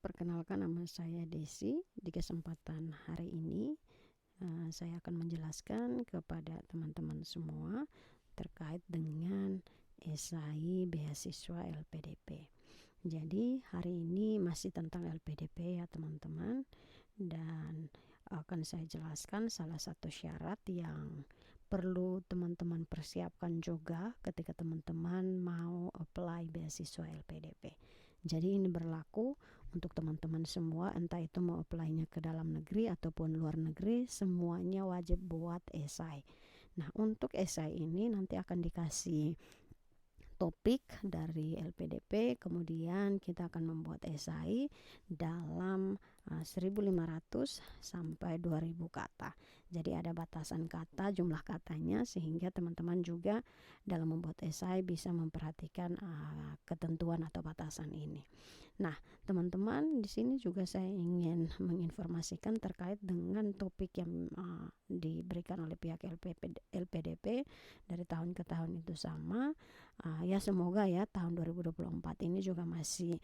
perkenalkan nama saya Desi. Di kesempatan hari ini, saya akan menjelaskan kepada teman-teman semua terkait dengan esai beasiswa LPDP. Jadi hari ini masih tentang LPDP ya teman-teman, dan akan saya jelaskan salah satu syarat yang perlu teman-teman persiapkan juga ketika teman-teman mau apply beasiswa LPDP. Jadi ini berlaku untuk teman-teman semua, entah itu mau apply-nya ke dalam negeri ataupun luar negeri, semuanya wajib buat esai. Nah, untuk esai ini nanti akan dikasih topik dari LPDP, kemudian kita akan membuat esai dalam 1.500 sampai 2.000 kata. Jadi ada batasan kata, jumlah katanya, sehingga teman-teman juga dalam membuat esai bisa memperhatikan ketentuan atau batasan ini. Nah, teman-teman, di sini juga saya ingin menginformasikan terkait dengan topik yang diberikan oleh pihak LPDP dari tahun ke tahun itu sama. Ya semoga ya tahun 2024 ini juga masih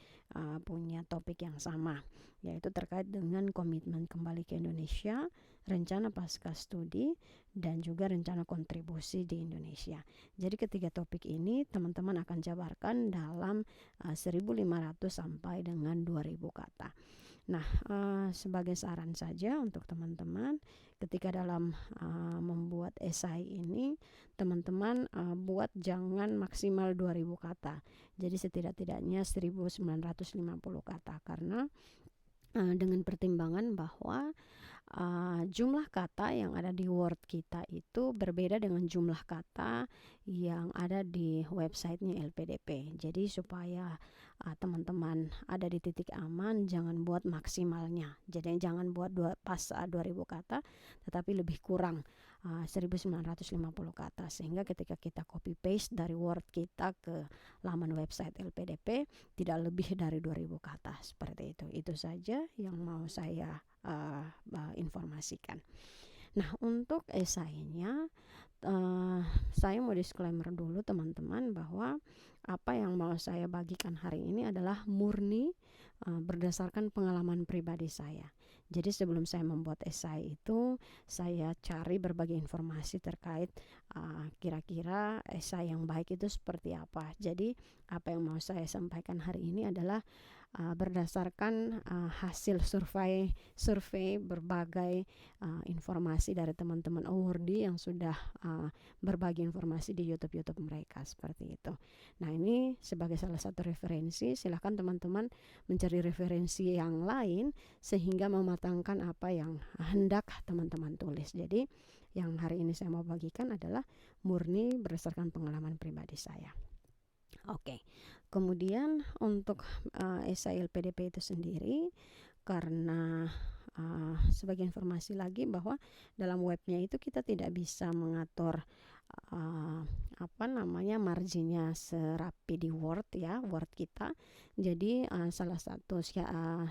punya topik yang sama, yaitu terkait dengan komitmen kembali ke Indonesia, rencana pasca studi, dan juga rencana kontribusi di Indonesia. Jadi ketiga topik ini teman-teman akan jabarkan dalam 1.500 sampai dengan 2.000 kata. Nah, sebagai saran saja untuk teman-teman, ketika dalam membuat esai ini, teman-teman buat jangan maksimal 2.000 kata. Jadi setidak-tidaknya 1.950 kata, karena dengan pertimbangan bahwa jumlah kata yang ada di Word kita itu berbeda dengan jumlah kata yang ada di websitenya LPDP. Jadi supaya teman-teman ada di titik aman, jangan buat maksimalnya. Jadi jangan buat 2.000 kata, tetapi lebih kurang 1.950 kata, sehingga ketika kita copy paste dari Word kita ke laman website LPDP tidak lebih dari 2.000 kata. Seperti itu. Itu saja yang mau saya informasikan. Nah, untuk esainya saya mau disclaimer dulu teman-teman, bahwa apa yang mau saya bagikan hari ini adalah murni berdasarkan pengalaman pribadi saya. Jadi sebelum saya membuat esai itu, saya cari berbagai informasi terkait kira-kira esai yang baik itu seperti apa. Jadi apa yang mau saya sampaikan hari ini adalah berdasarkan hasil survei berbagai informasi dari teman-teman awardee yang sudah berbagi informasi di YouTube mereka, seperti itu. Nah, ini sebagai salah satu referensi, silakan teman-teman mencari referensi yang lain sehingga mematangkan apa yang hendak teman-teman tulis. Jadi yang hari ini saya mau bagikan adalah murni berdasarkan pengalaman pribadi saya. Oke. Kemudian untuk esai LPDP itu sendiri, karena sebagai informasi lagi bahwa dalam webnya itu kita tidak bisa mengatur marginnya serapi di Word ya, Word kita. Jadi salah satu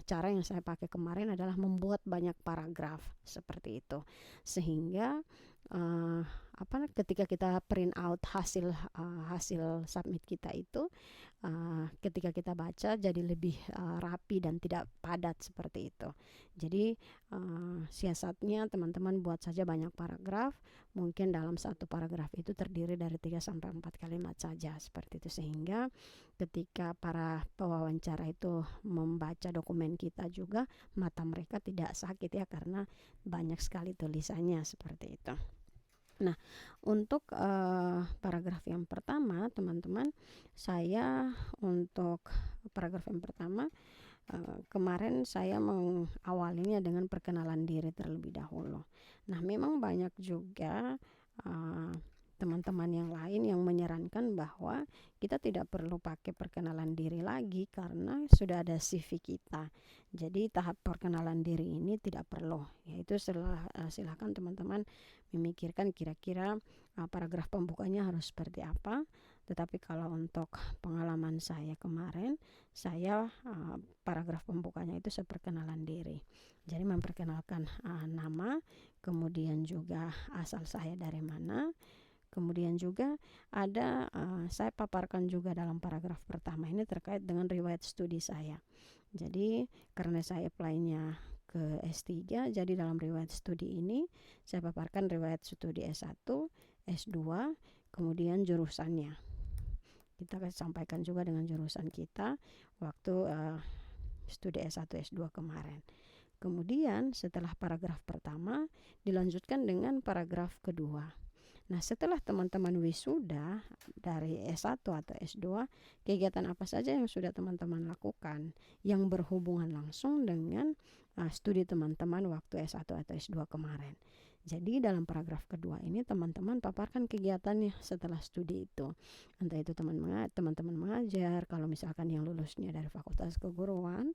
cara yang saya pakai kemarin adalah membuat banyak paragraf seperti itu, sehingga ketika kita print out hasil submit kita itu, ketika kita baca jadi lebih rapi dan tidak padat seperti itu. Jadi siasatnya teman-teman buat saja banyak paragraf, mungkin dalam satu paragraf itu terdiri dari 3-4 kalimat saja, seperti itu, sehingga ketika para pewawancara itu membaca dokumen kita juga mata mereka tidak sakit ya, karena banyak sekali tulisannya, seperti itu. Nah, untuk paragraf yang pertama teman-teman, saya untuk paragraf yang pertama kemarin saya mengawalinya dengan perkenalan diri terlebih dahulu. Nah, memang banyak juga teman-teman yang lain yang menyarankan bahwa kita tidak perlu pakai perkenalan diri lagi karena sudah ada CV kita. Jadi tahap perkenalan diri ini tidak perlu. Yaitu silakan teman-teman memikirkan kira-kira paragraf pembukanya harus seperti apa. Tetapi kalau untuk pengalaman saya kemarin, saya paragraf pembukanya itu seperkenalan diri. Jadi memperkenalkan nama, kemudian juga asal saya dari mana. Kemudian juga ada saya paparkan juga dalam paragraf pertama ini terkait dengan riwayat studi saya. Jadi karena saya apply-nya ke S3, jadi dalam riwayat studi ini saya paparkan riwayat studi S1, S2, kemudian jurusannya. Kita akan sampaikan juga dengan jurusan kita waktu studi S1, S2 kemarin. Kemudian setelah paragraf pertama dilanjutkan dengan paragraf kedua. Nah, setelah teman-teman wisuda dari S1 atau S2, kegiatan apa saja yang sudah teman-teman lakukan yang berhubungan langsung dengan studi teman-teman waktu S1 atau S2 kemarin. Jadi dalam paragraf kedua ini teman-teman paparkan kegiatannya setelah studi itu. Entah itu teman-teman mengajar, kalau misalkan yang lulusnya dari Fakultas Keguruan,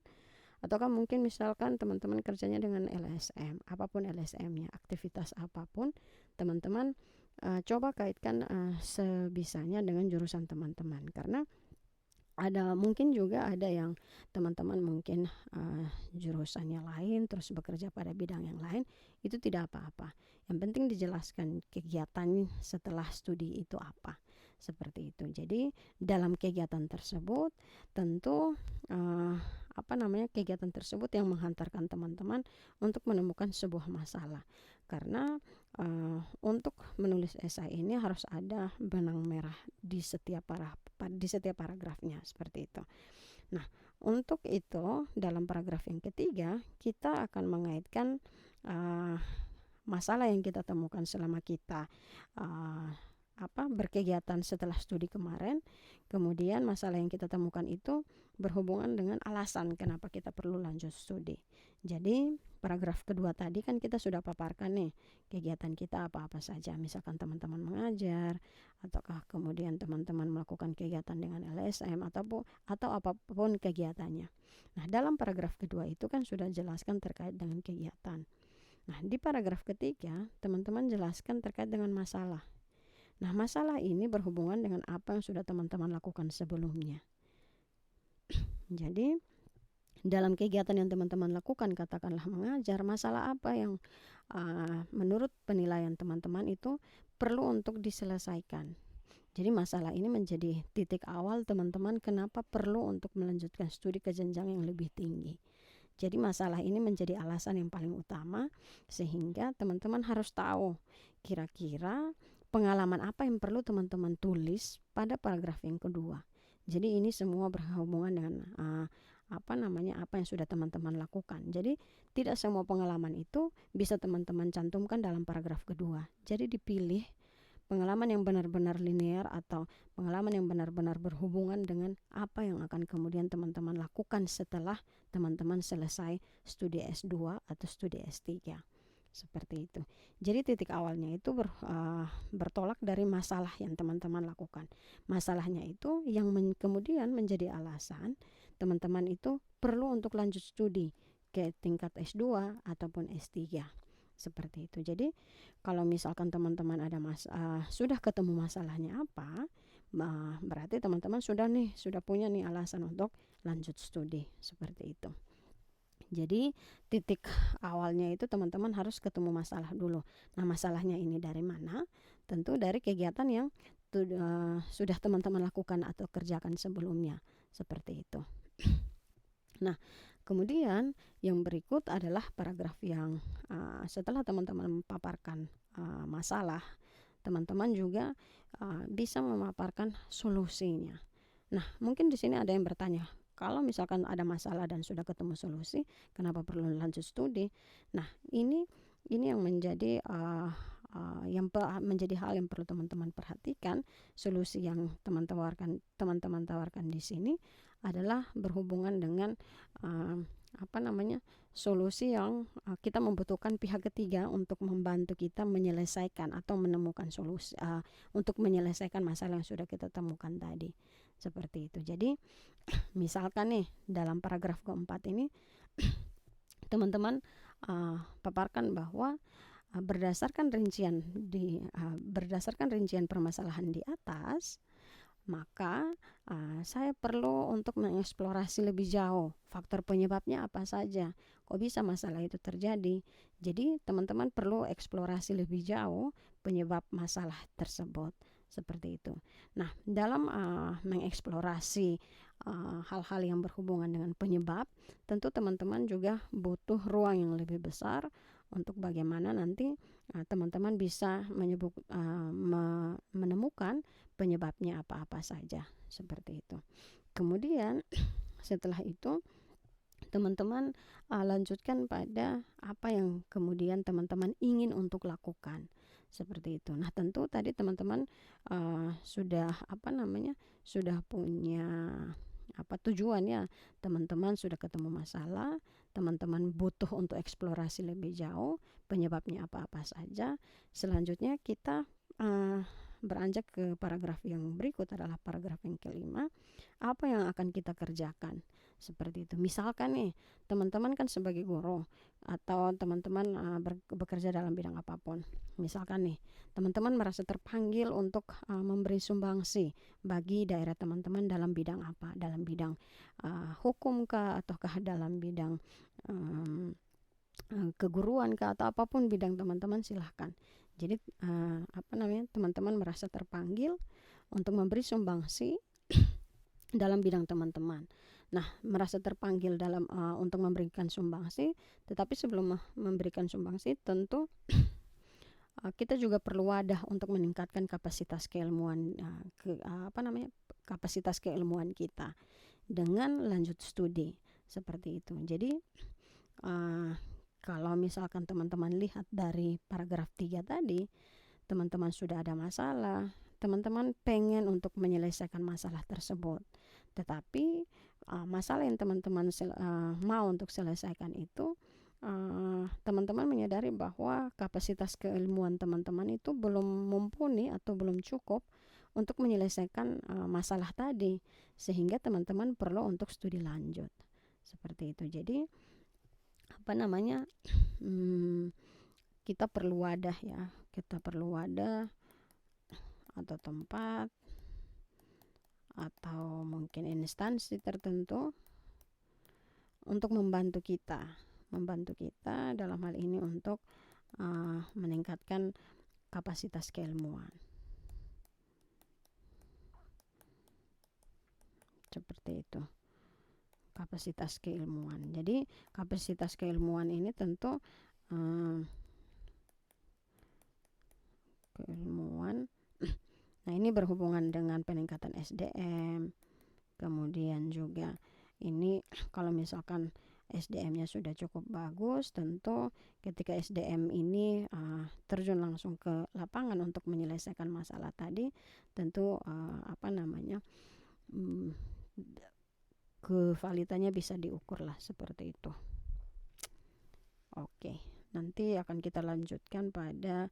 ataukah mungkin misalkan teman-teman kerjanya dengan LSM, apapun LSM-nya, aktivitas apapun, teman-teman coba kaitkan sebisanya dengan jurusan teman-teman, karena mungkin juga ada yang teman-teman mungkin jurusannya lain terus bekerja pada bidang yang lain, itu tidak apa-apa. Yang penting dijelaskan kegiatan setelah studi itu apa, seperti itu. Jadi dalam kegiatan tersebut tentu kegiatan tersebut yang menghantarkan teman-teman untuk menemukan sebuah masalah, karena untuk menulis esai ini harus ada benang merah di setiap paragrafnya, seperti itu. Nah, untuk itu dalam paragraf yang ketiga kita akan mengaitkan masalah yang kita temukan selama kita berkegiatan setelah studi kemarin. Kemudian masalah yang kita temukan itu berhubungan dengan alasan kenapa kita perlu lanjut studi. Jadi paragraf kedua tadi kan kita sudah paparkan nih kegiatan kita apa-apa saja. Misalkan teman-teman mengajar, ataukah kemudian teman-teman melakukan kegiatan dengan LSM atau apapun kegiatannya. Nah, dalam paragraf kedua itu kan sudah jelaskan terkait dengan kegiatan. Nah, di paragraf ketiga teman-teman jelaskan terkait dengan masalah. Nah, masalah ini berhubungan dengan apa yang sudah teman-teman lakukan sebelumnya. Jadi dalam kegiatan yang teman-teman lakukan, katakanlah mengajar, masalah apa yang menurut penilaian teman-teman itu perlu untuk diselesaikan. Jadi masalah ini menjadi titik awal teman-teman kenapa perlu untuk melanjutkan studi ke jenjang yang lebih tinggi. Jadi masalah ini menjadi alasan yang paling utama, sehingga teman-teman harus tahu kira-kira pengalaman apa yang perlu teman-teman tulis pada paragraf yang kedua. Jadi ini semua berhubungan dengan apa yang sudah teman-teman lakukan. Jadi tidak semua pengalaman itu bisa teman-teman cantumkan dalam paragraf kedua. Jadi dipilih pengalaman yang benar-benar linear atau pengalaman yang benar-benar berhubungan dengan apa yang akan kemudian teman-teman lakukan setelah teman-teman selesai studi S2 atau studi S3. Seperti itu. Jadi titik awalnya itu bertolak dari masalah yang teman-teman lakukan. Masalahnya itu yang kemudian menjadi alasan teman-teman itu perlu untuk lanjut studi ke tingkat S2 ataupun S3. Seperti itu. Jadi kalau misalkan teman-teman ada sudah ketemu masalahnya apa, berarti teman-teman sudah punya nih alasan untuk lanjut studi, seperti itu. Jadi titik awalnya itu teman-teman harus ketemu masalah dulu. Nah, masalahnya ini dari mana? Tentu dari kegiatan yang sudah teman-teman lakukan atau kerjakan sebelumnya, seperti itu. Nah, kemudian yang berikut adalah paragraf yang setelah teman-teman paparkan masalah, teman-teman juga bisa memaparkan solusinya. Nah, mungkin di sini ada yang bertanya, kalau misalkan ada masalah dan sudah ketemu solusi, kenapa perlu lanjut studi? Nah, ini yang menjadi menjadi hal yang perlu teman-teman perhatikan. Solusi yang teman-teman tawarkan di sini adalah berhubungan dengan solusi yang kita membutuhkan pihak ketiga untuk membantu kita menyelesaikan atau menemukan solusi untuk menyelesaikan masalah yang sudah kita temukan tadi, seperti itu. Jadi misalkan nih dalam paragraf keempat ini teman-teman paparkan bahwa berdasarkan rincian permasalahan di atas, maka saya perlu untuk mengeksplorasi lebih jauh faktor penyebabnya apa saja, kok bisa masalah itu terjadi. Jadi teman-teman perlu eksplorasi lebih jauh penyebab masalah tersebut, seperti itu. Nah, dalam mengeksplorasi hal-hal yang berhubungan dengan penyebab, tentu teman-teman juga butuh ruang yang lebih besar untuk bagaimana nanti teman-teman bisa menemukan penyebabnya apa-apa saja, seperti itu. Kemudian setelah itu teman-teman lanjutkan pada apa yang kemudian teman-teman ingin untuk lakukan, seperti itu. Nah, tentu tadi teman-teman sudah sudah punya tujuan ya. Teman-teman sudah ketemu masalah, teman-teman butuh untuk eksplorasi lebih jauh penyebabnya apa-apa saja. Selanjutnya kita beranjak ke paragraf yang berikut, adalah paragraf yang kelima. Apa yang akan kita kerjakan, seperti itu. Misalkan nih, teman-teman kan sebagai guru atau teman-teman bekerja dalam bidang apapun. Misalkan nih, teman-teman merasa terpanggil untuk memberi sumbangsi bagi daerah teman-teman dalam bidang apa? Dalam bidang hukum kah, ataukah dalam bidang keguruan kah, atau apapun bidang teman-teman, silahkan. Jadi teman-teman merasa terpanggil untuk memberi sumbangsi dalam bidang teman-teman. Nah, merasa terpanggil dalam untuk memberikan sumbangsi, tetapi sebelum memberikan sumbangsi tentu kita juga perlu wadah untuk meningkatkan kapasitas keilmuan kapasitas keilmuan kita dengan lanjut studi, seperti itu. Jadi kalau misalkan teman-teman lihat dari paragraf 3 tadi, teman-teman sudah ada masalah, teman-teman pengen untuk menyelesaikan masalah tersebut, tetapi masalah yang teman-teman mau untuk selesaikan itu, teman-teman menyadari bahwa kapasitas keilmuan teman-teman itu belum mumpuni atau belum cukup untuk menyelesaikan masalah tadi, sehingga teman-teman perlu untuk studi lanjut, seperti itu. Jadi kita perlu wadah ya, atau tempat atau mungkin instansi tertentu untuk membantu kita dalam hal ini untuk meningkatkan kapasitas keilmuan, seperti itu. Kapasitas keilmuan. Jadi kapasitas keilmuan ini tentu keilmuan. Nah, ini berhubungan dengan peningkatan SDM. Kemudian juga ini kalau misalkan SDM-nya sudah cukup bagus, tentu ketika SDM ini terjun langsung ke lapangan untuk menyelesaikan masalah tadi, tentu kevalitannya bisa diukur lah, seperti itu. Oke, nanti akan kita lanjutkan pada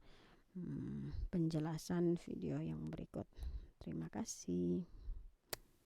penjelasan video yang berikut. Terima kasih.